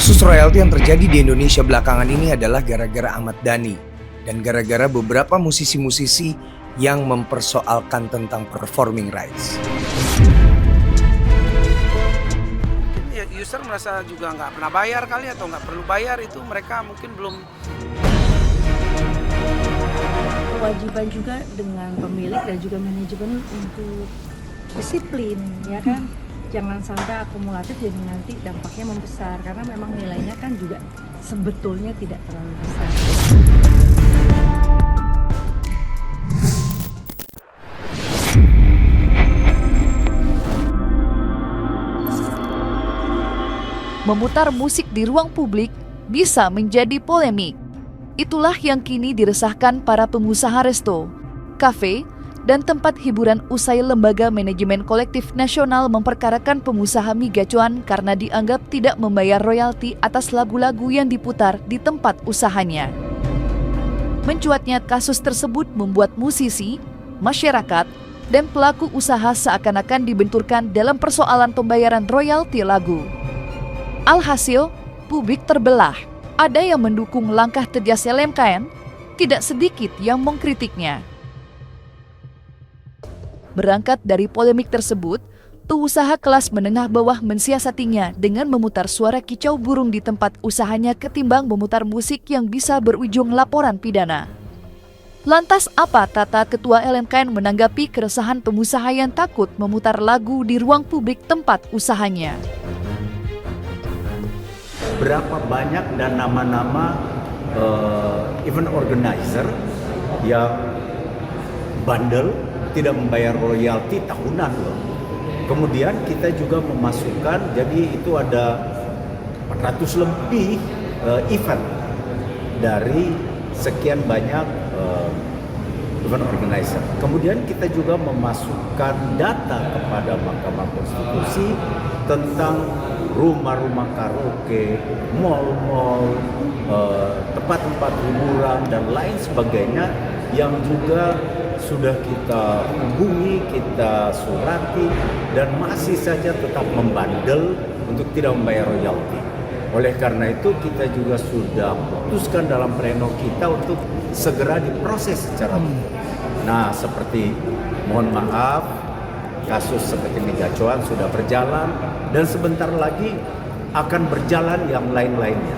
Kasus royalti yang terjadi di Indonesia belakangan ini adalah gara-gara Ahmad Dhani dan gara-gara beberapa musisi-musisi yang mempersoalkan tentang performing rights. Ya, user merasa juga nggak pernah bayar kali atau nggak perlu bayar, itu mereka mungkin belum. Kewajiban juga dengan pemilik dan juga manajemen untuk disiplin, ya kan? Jangan sampai akumulatif jadi nanti dampaknya membesar karena memang nilainya kan juga sebetulnya tidak terlalu besar. Memutar musik di ruang publik bisa menjadi polemik. Itulah yang kini diresahkan para pengusaha resto, kafe, dan tempat hiburan usai Lembaga Manajemen Kolektif Nasional memperkarakan pengusaha mie gacuan karena dianggap tidak membayar royalti atas lagu-lagu yang diputar di tempat usahanya. Mencuatnya kasus tersebut membuat musisi, masyarakat, dan pelaku usaha seakan-akan dibenturkan dalam persoalan pembayaran royalti lagu. Alhasil, publik terbelah. Ada yang mendukung langkah tegas LMKN, tidak sedikit yang mengkritiknya. Berangkat dari polemik tersebut, pengusaha kelas menengah bawah mensiasatinya dengan memutar suara kicau burung di tempat usahanya ketimbang memutar musik yang bisa berujung laporan pidana. Lantas apa kata Ketua LMKN menanggapi keresahan pengusaha yang takut memutar lagu di ruang publik tempat usahanya? Berapa banyak dan nama-nama event organizer yang bandel tidak membayar royalti tahunan loh. Kemudian kita juga memasukkan, jadi itu ada 400 lebih event dari sekian banyak event organizer. Kemudian kita juga memasukkan data kepada Mahkamah Konstitusi tentang rumah-rumah karaoke, mal-mal, tempat-tempat hiburan dan lain sebagainya yang juga sudah kita hubungi, kita surati dan masih saja tetap membandel untuk tidak membayar royalti. Oleh karena itu kita juga sudah putuskan dalam pleno kita untuk segera diproses secara hukum. Nah, seperti mohon maaf, kasus seperti mie gacuan sudah berjalan dan sebentar lagi akan berjalan yang lain-lainnya,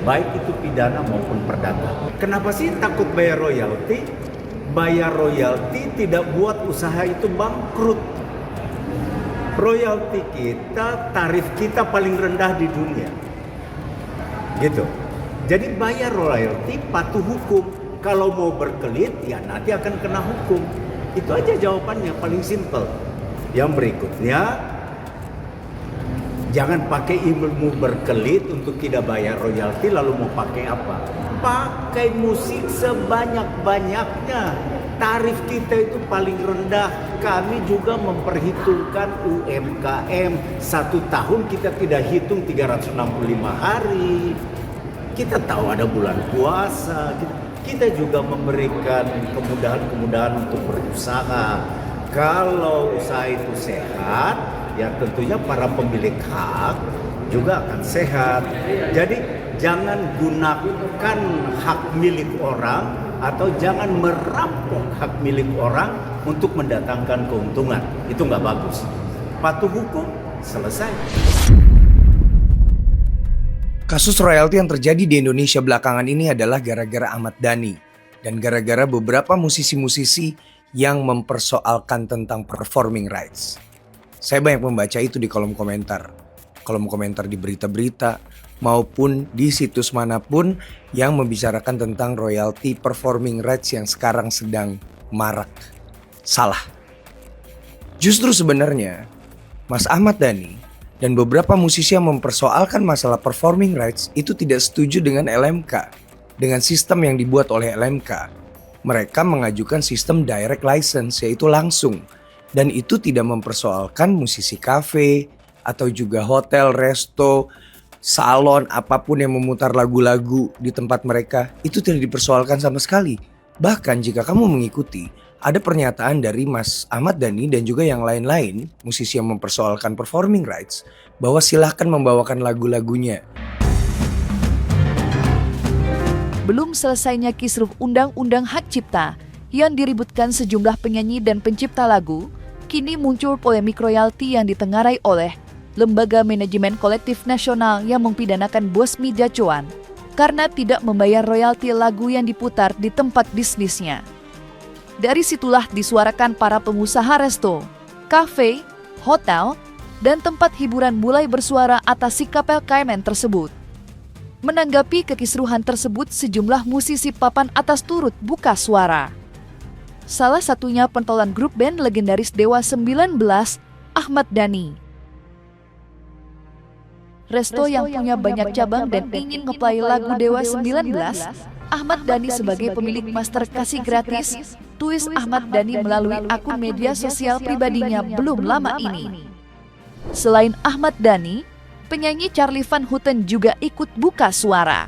baik itu pidana maupun perdata. Kenapa sih takut bayar royalti? Bayar royalti tidak buat usaha itu bangkrut. Royalti kita, tarif kita paling rendah di dunia. Gitu. Jadi bayar royalti, patuh hukum. Kalau mau berkelit, ya nanti akan kena hukum. Itu aja jawabannya, paling simpel. Yang berikutnya, jangan pakai ilmu berkelit untuk tidak bayar royalti lalu mau pakai apa? Pakai musik sebanyak-banyaknya. Tarif kita itu paling rendah. Kami juga memperhitungkan UMKM. 1 tahun kita tidak hitung 365 hari. Kita tahu ada bulan puasa. Kita juga memberikan kemudahan-kemudahan untuk berusaha. Kalau usaha itu sehat, ya tentunya para pemilik hak juga akan sehat. Jadi jangan gunakan hak milik orang atau jangan merampok hak milik orang untuk mendatangkan keuntungan. Itu nggak bagus. Patuh hukum, selesai. Kasus royalti yang terjadi di Indonesia belakangan ini adalah gara-gara Ahmad Dhani dan gara-gara beberapa musisi-musisi yang mempersoalkan tentang performing rights. Saya banyak membaca itu di kolom komentar di berita-berita maupun di situs manapun yang membicarakan tentang royalti performing rights yang sekarang sedang marak. Salah. Justru sebenarnya Mas Ahmad Dhani dan beberapa musisi yang mempersoalkan masalah performing rights itu tidak setuju dengan LMK, dengan sistem yang dibuat oleh LMK. Mereka mengajukan sistem direct license, yaitu langsung. Dan itu tidak mempersoalkan musisi kafe atau juga hotel, resto, salon, apapun yang memutar lagu-lagu di tempat mereka. Itu tidak dipersoalkan sama sekali. Bahkan jika kamu mengikuti, ada pernyataan dari Mas Ahmad Dhani dan juga yang lain-lain, musisi yang mempersoalkan performing rights, bahwa silahkan membawakan lagu-lagunya. belum selesainya kisruh Undang-Undang Hak Cipta yang diributkan sejumlah penyanyi dan pencipta lagu, kini muncul polemik royalti yang ditengarai oleh Lembaga Manajemen Kolektif Nasional yang mempidanakan bos media cuan karena tidak membayar royalti lagu yang diputar di tempat bisnisnya. Dari situlah disuarakan para pengusaha resto, kafe, hotel, dan tempat hiburan mulai bersuara atas sikap LKMN tersebut. Menanggapi kekisruhan tersebut, sejumlah musisi papan atas turut buka suara. Salah satunya pentolan grup band legendaris Dewa 19, Ahmad Dhani. Resto yang punya banyak cabang dan ingin ngeplay lagu Dewa 19, Ahmad Dhani sebagai pemilik master kasih gratis, tulis Ahmad Dhani melalui akun media sosial pribadinya belum lama ini. Selain Ahmad Dhani, penyanyi Charly Van Houten juga ikut buka suara.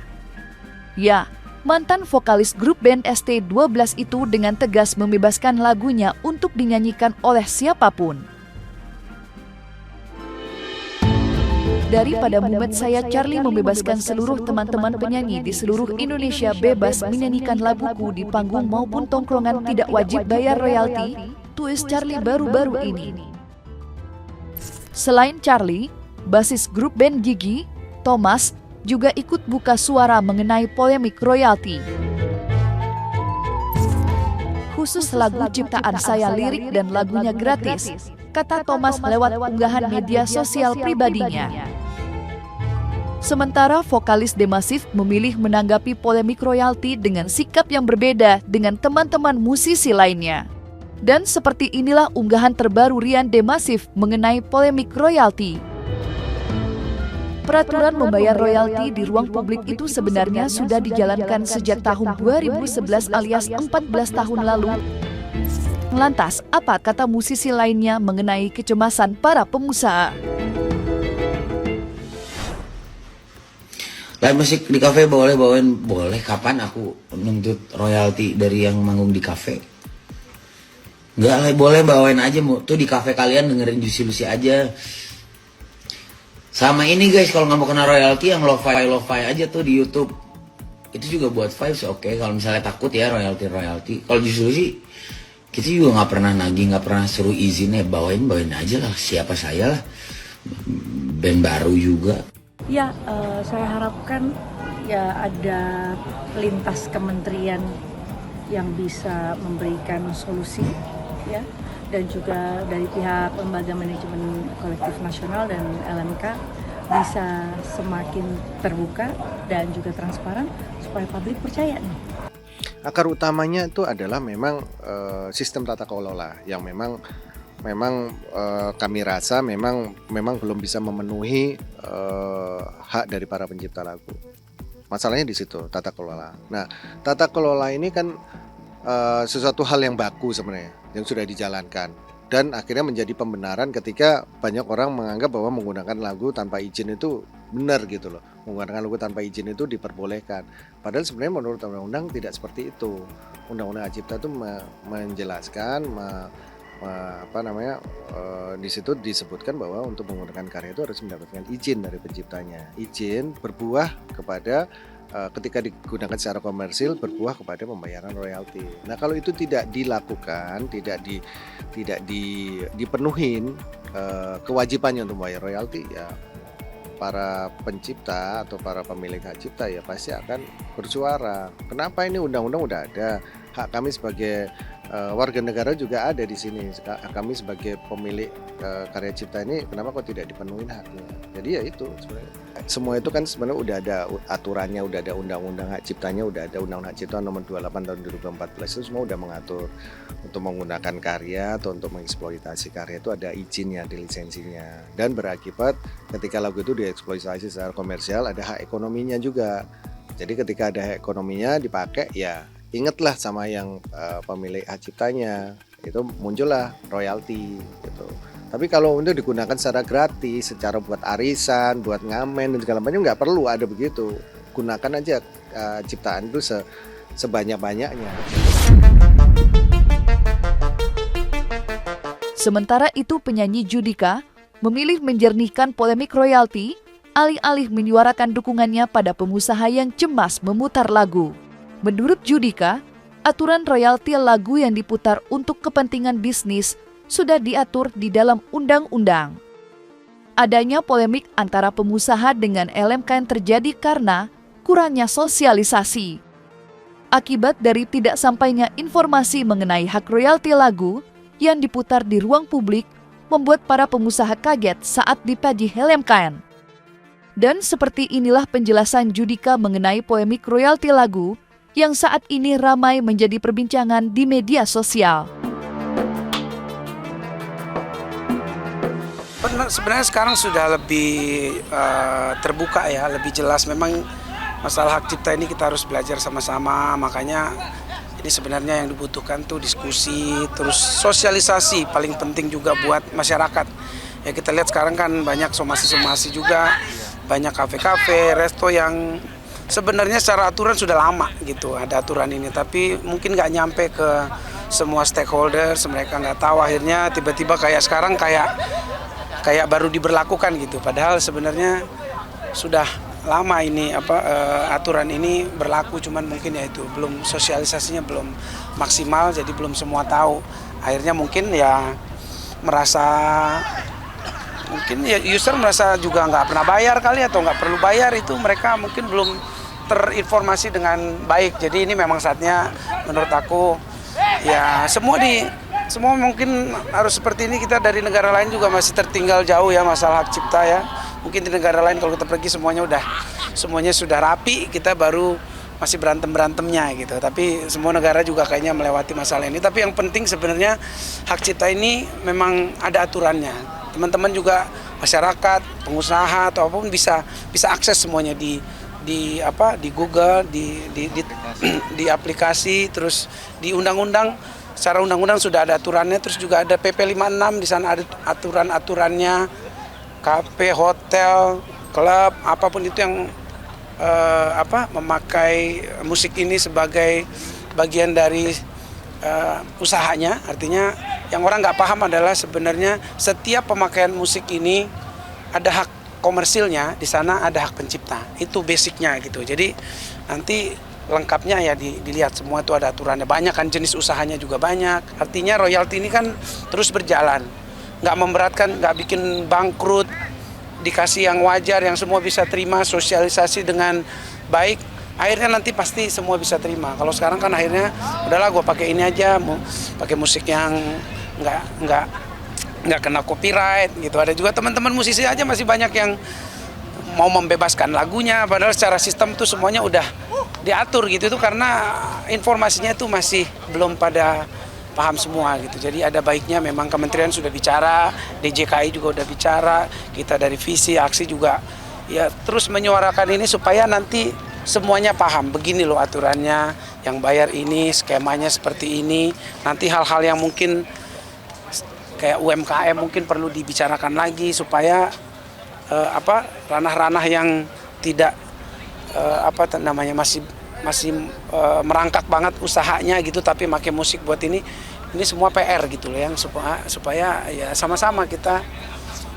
Ya, mantan vokalis grup band ST12 itu dengan tegas membebaskan lagunya untuk dinyanyikan oleh siapapun. Daripada mumet saya, Charly membebaskan seluruh teman-teman penyanyi di seluruh Indonesia bebas menyanyikan laguku di panggung maupun tongkrongan, tidak wajib bayar royalti, tulis Charly baru-baru ini. Selain Charly, basis grup band Gigi, Thomas, juga ikut buka suara mengenai polemik royalti. Khusus lagu ciptaan saya, lirik dan lagunya gratis, kata Thomas lewat unggahan media sosial pribadinya. Sementara vokalis The Massive memilih menanggapi polemik royalti dengan sikap yang berbeda dengan teman-teman musisi lainnya. Dan seperti inilah unggahan terbaru Rian The Massive mengenai polemik royalti. Peraturan membayar royalti di ruang publik itu sebenarnya sudah dijalankan sejak tahun 2011 alias 14 tahun lalu. Lantas, apa kata musisi lainnya mengenai kecemasan para pengusaha? Live musik di kafe boleh. Kapan aku nuntut royalti dari yang manggung di kafe? Enggak lah, boleh bawain aja tuh di kafe kalian, dengerin Juicy Lucy aja. Sama ini guys, kalau nggak mau kena royalti yang lo-fi aja tuh di YouTube. Itu juga buat vibes oke. Kalau misalnya takut ya royalti. Kalau Juicy Lucy kita juga nggak pernah nagih, nggak pernah suruh izin, ya bawain aja lah. Siapa saya lah, band baru juga. Ya, saya harapkan ya ada lintas kementerian yang bisa memberikan solusi, ya, dan juga dari pihak Lembaga Manajemen Kolektif Nasional dan LMK bisa semakin terbuka dan juga transparan supaya publik percaya nih. Akar utamanya itu adalah memang sistem tata kelola yang memang kami rasa memang belum bisa memenuhi hak dari para pencipta lagu. Masalahnya di situ, tata kelola. Nah, tata kelola ini kan sesuatu hal yang baku sebenarnya, yang sudah dijalankan. Dan akhirnya menjadi pembenaran ketika banyak orang menganggap bahwa menggunakan lagu tanpa izin itu benar gitu loh. Menggunakan lagu tanpa izin itu diperbolehkan. Padahal sebenarnya menurut undang-undang tidak seperti itu. Undang-undang Hak Cipta itu menjelaskan, di situ disebutkan bahwa untuk menggunakan karya itu harus mendapatkan izin dari penciptanya. Izin berbuah kepada ketika digunakan secara komersil berbuah kepada pembayaran royalti. Nah, kalau itu tidak dilakukan, tidak dipenuhin kewajibannya untuk membayar royalti, ya para pencipta atau para pemilik hak cipta ya pasti akan bersuara. Kenapa ini undang-undang udah ada? Hak kami sebagai warga negara juga ada di sini. Kami sebagai pemilik karya cipta ini kenapa kok tidak dipenuhi haknya? Jadi ya itu sebenarnya. Semua itu kan sebenarnya udah ada aturannya, udah ada undang-undang hak ciptanya, udah ada undang-undang hak cipta nomor 28 tahun 2014 itu semua udah mengatur untuk menggunakan karya atau untuk mengeksploitasi karya itu ada izinnya, di lisensinya. Dan berakibat ketika lagu itu dieksploitasi secara komersial ada hak ekonominya juga. Jadi ketika ada hak ekonominya dipakai ya ingatlah sama yang pemilik hak ciptanya, itu muncullah royalti gitu. Tapi kalau untuk digunakan secara gratis, secara buat arisan, buat ngamen dan segala macam nggak perlu ada begitu. Gunakan aja ciptaan itu sebanyak-banyaknya. Sementara itu penyanyi Judika memilih menjernihkan polemik royalti alih-alih menyuarakan dukungannya pada pengusaha yang cemas memutar lagu. Menurut Judika, aturan royalti lagu yang diputar untuk kepentingan bisnis sudah diatur di dalam undang-undang. Adanya polemik antara pengusaha dengan LMKN terjadi karena kurangnya sosialisasi. Akibat dari tidak sampainya informasi mengenai hak royalti lagu yang diputar di ruang publik membuat para pengusaha kaget saat dikaji LMKN. Dan seperti inilah penjelasan Judika mengenai polemik royalti lagu yang saat ini ramai menjadi perbincangan di media sosial. Sebenarnya sekarang sudah lebih terbuka ya, lebih jelas. Memang masalah hak cipta ini kita harus belajar sama-sama, makanya ini sebenarnya yang dibutuhkan tuh diskusi, terus sosialisasi paling penting juga buat masyarakat. Ya kita lihat sekarang kan banyak somasi-somasi juga, banyak kafe-kafe, resto yang sebenarnya secara aturan sudah lama gitu ada aturan ini, tapi mungkin nggak nyampe ke semua stakeholders, mereka nggak tahu, akhirnya tiba-tiba kayak sekarang kayak baru diberlakukan gitu, padahal sebenarnya sudah lama ini aturan ini berlaku, cuman mungkin ya itu belum sosialisasinya belum maksimal, jadi belum semua tahu. Akhirnya mungkin ya user merasa juga nggak pernah bayar kali atau nggak perlu bayar, itu mereka mungkin belum terinformasi dengan baik. Jadi ini memang saatnya menurut aku ya semua mungkin harus seperti ini. Kita dari negara lain juga masih tertinggal jauh ya masalah hak cipta ya. Mungkin di negara lain kalau kita pergi semuanya sudah rapi, kita baru masih berantemnya gitu. Tapi semua negara juga kayaknya melewati masalah ini. Tapi yang penting sebenarnya hak cipta ini memang ada aturannya. Teman-teman juga masyarakat, pengusaha atau apapun bisa akses semuanya di Google, di aplikasi, terus di undang-undang. Secara undang-undang sudah ada aturannya, terus juga ada PP 56, di sana ada aturan-aturannya. Kafe, hotel, klub, apapun itu yang memakai musik ini sebagai bagian dari usahanya. Artinya yang orang nggak paham adalah sebenarnya setiap pemakaian musik ini ada hak komersilnya, di sana ada hak pencipta. Itu basicnya gitu. Jadi nanti lengkapnya ya dilihat semua itu ada aturannya. Banyak kan jenis usahanya juga banyak. Artinya royalti ini kan terus berjalan. Nggak memberatkan, nggak bikin bangkrut, dikasih yang wajar, yang semua bisa terima, sosialisasi dengan baik, akhirnya nanti pasti semua bisa terima. Kalau sekarang kan akhirnya udahlah gue pakai ini aja, mau pakai musik yang nggak kena copyright gitu. Ada juga teman-teman musisi aja masih banyak yang mau membebaskan lagunya, padahal secara sistem tuh semuanya udah diatur gitu. Itu karena informasinya itu masih belum pada paham semua gitu. Jadi ada baiknya memang kementerian sudah bicara, DJKI juga udah bicara, kita dari visi aksi juga ya terus menyuarakan ini supaya nanti semuanya paham. Begini loh aturannya, yang bayar ini, skemanya seperti ini. Nanti hal-hal yang mungkin kayak UMKM mungkin perlu dibicarakan lagi supaya ranah-ranah yang tidak masih merangkak banget usahanya gitu, tapi pakai musik buat ini semua PR gitu loh, yang supaya ya sama-sama kita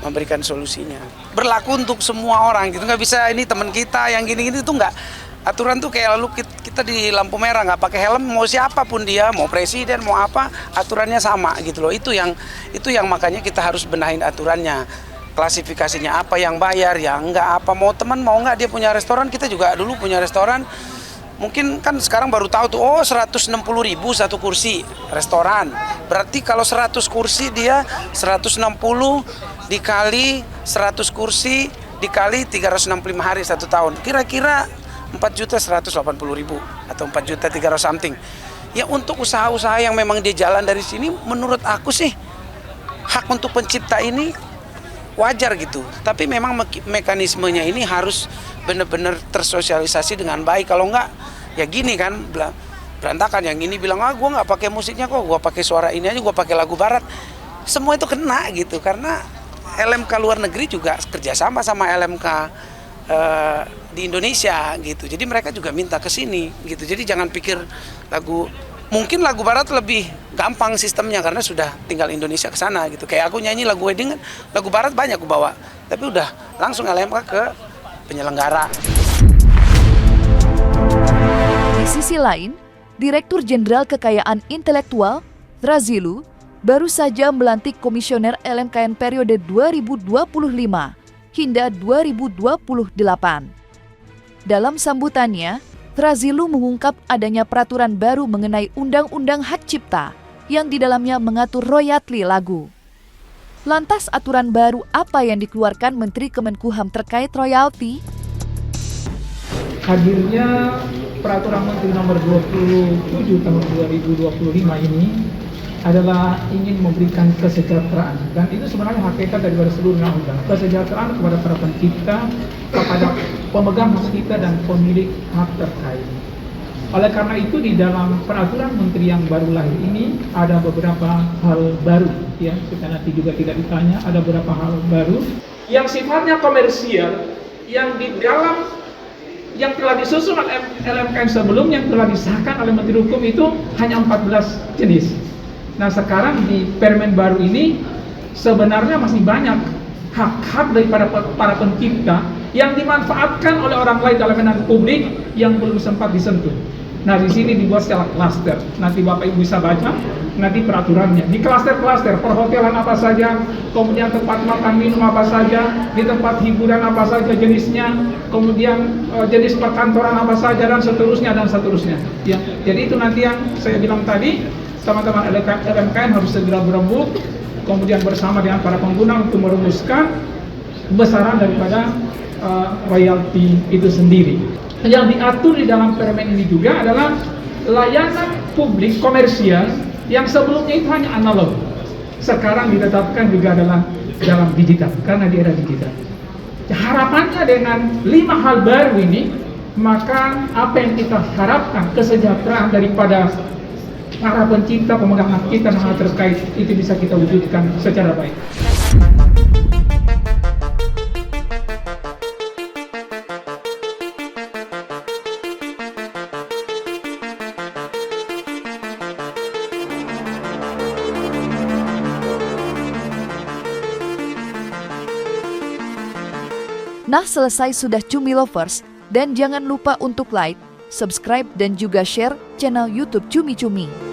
memberikan solusinya. Berlaku untuk semua orang gitu, nggak bisa ini teman kita yang gini-gini tuh nggak. Aturan tuh kayak lalu kita di lampu merah nggak pakai helm, mau siapapun dia, mau presiden, mau apa, aturannya sama gitu loh. Itu yang makanya kita harus benahin aturannya. Klasifikasinya apa yang bayar, yang enggak apa, mau teman mau enggak dia punya restoran, kita juga dulu punya restoran. Mungkin kan sekarang baru tahu tuh, 160.000 satu kursi restoran. Berarti kalau 100 kursi dia 160 dikali 100 kursi dikali 365 hari 1 tahun. Kira-kira 4.180.000 atau 4.300 something. Ya untuk usaha-usaha yang memang dia jalan dari sini, menurut aku sih hak untuk pencipta ini wajar gitu. Tapi memang mekanismenya ini harus benar-benar tersosialisasi dengan baik. Kalau enggak ya gini kan berantakan. Yang ini bilang gue nggak pakai musiknya kok, gue pakai suara ini aja, gue pakai lagu barat. Semua itu kena gitu karena LMK luar negeri juga kerjasama sama LMK di Indonesia gitu. Jadi mereka juga minta ke sini gitu. Jadi jangan pikir mungkin lagu barat lebih gampang sistemnya karena sudah tinggal Indonesia ke sana gitu. Kayak aku nyanyi lagu wedding, lagu barat banyak aku bawa. Tapi udah langsung LMK ke penyelenggara. Di sisi lain, Direktur Jenderal Kekayaan Intelektual, Thrazilu, baru saja melantik Komisioner LMKN periode 2025 hingga 2028. Dalam sambutannya, Thrazilu mengungkap adanya peraturan baru mengenai Undang-Undang Hak Cipta yang di dalamnya mengatur royalti lagu. Lantas aturan baru apa yang dikeluarkan Menteri Kemenkumham terkait royalti? Hadirnya Peraturan Menteri Nomor 27 Tahun 2025 ini adalah ingin memberikan kesejahteraan, dan itu sebenarnya hakikat daripada seluruh undang-undang, kesejahteraan kepada para pencipta, kepada pemegang hak cipta dan pemilik hak terkait. Oleh karena itu di dalam peraturan menteri yang baru lahir ini ada beberapa hal baru, ya, kita nanti juga tidak ditanya, ada beberapa hal baru yang sifatnya komersial, yang di dalam yang telah disusun oleh LMKN sebelumnya, yang telah disahkan oleh Menteri Hukum itu hanya 14 jenis. Nah sekarang di Permen baru ini sebenarnya masih banyak hak-hak daripada para pencipta yang dimanfaatkan oleh orang lain dalam pelayanan publik yang belum sempat disentuh. Nah di sini dibuat secara klaster. Nanti Bapak Ibu bisa baca nanti peraturannya. Di klaster-klaster, perhotelan apa saja, kemudian tempat makan minum apa saja, di tempat hiburan apa saja jenisnya, kemudian jenis perkantoran apa saja dan seterusnya dan seterusnya. Ya, jadi itu nanti yang saya bilang tadi, teman-teman LMKN harus segera berembuk, kemudian bersama dengan para pengguna untuk merumuskan besaran daripada royalti itu sendiri. Yang diatur di dalam permen ini juga adalah layanan publik komersial yang sebelumnya itu hanya analog, sekarang ditetapkan juga adalah dalam digital karena di era digital. Harapannya dengan 5 hal baru ini, maka apa yang kita harapkan kesejahteraan daripada para pencipta, pemegang hak cipta dan hal terkait itu bisa kita wujudkan secara baik. Nah, selesai sudah Cumi Lovers, dan jangan lupa untuk like, subscribe, dan juga share channel YouTube Cumi Cumi.